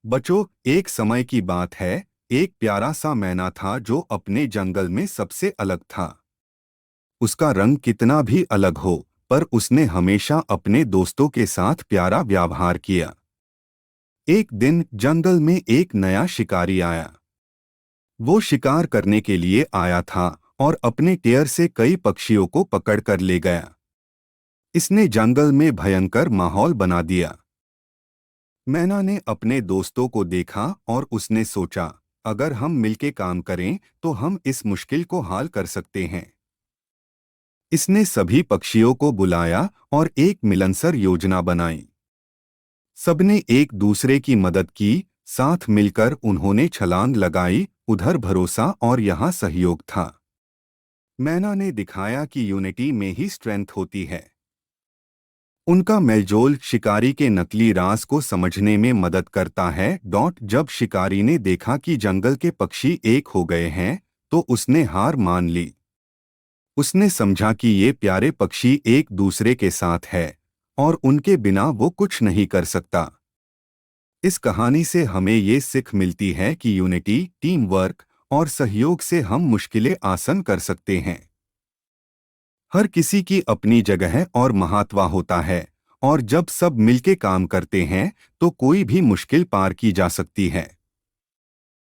बच्चों, एक समय की बात है। एक प्यारा सा मैना था जो अपने जंगल में सबसे अलग था। उसका रंग कितना भी अलग हो, पर उसने हमेशा अपने दोस्तों के साथ प्यारा व्यवहार किया। एक दिन जंगल में एक नया शिकारी आया। वो शिकार करने के लिए आया था और अपने टेर से कई पक्षियों को पकड़ कर ले गया। इसने जंगल में भयंकर माहौल बना दिया। मैना ने अपने दोस्तों को देखा और उसने सोचा, अगर हम मिलके काम करें तो हम इस मुश्किल को हल कर सकते हैं। इसने सभी पक्षियों को बुलाया और एक मिलनसार योजना बनाई। सबने एक दूसरे की मदद की। साथ मिलकर उन्होंने छलांग लगाई। उधर भरोसा और यहाँ सहयोग था। मैना ने दिखाया कि यूनिटी में ही स्ट्रेंथ होती है। उनका मेलजोल शिकारी के नकली राज को समझने में मदद करता है। जब शिकारी ने देखा कि जंगल के पक्षी एक हो गए हैं, तो उसने हार मान ली। उसने समझा कि ये प्यारे पक्षी एक दूसरे के साथ है और उनके बिना वो कुछ नहीं कर सकता। इस कहानी से हमें ये सीख मिलती है कि यूनिटी, टीम वर्क और सहयोग से हम मुश्किलें आसान कर सकते हैं। हर किसी की अपनी जगह और महत्व होता है, और जब सब मिलके काम करते हैं तो कोई भी मुश्किल पार की जा सकती है।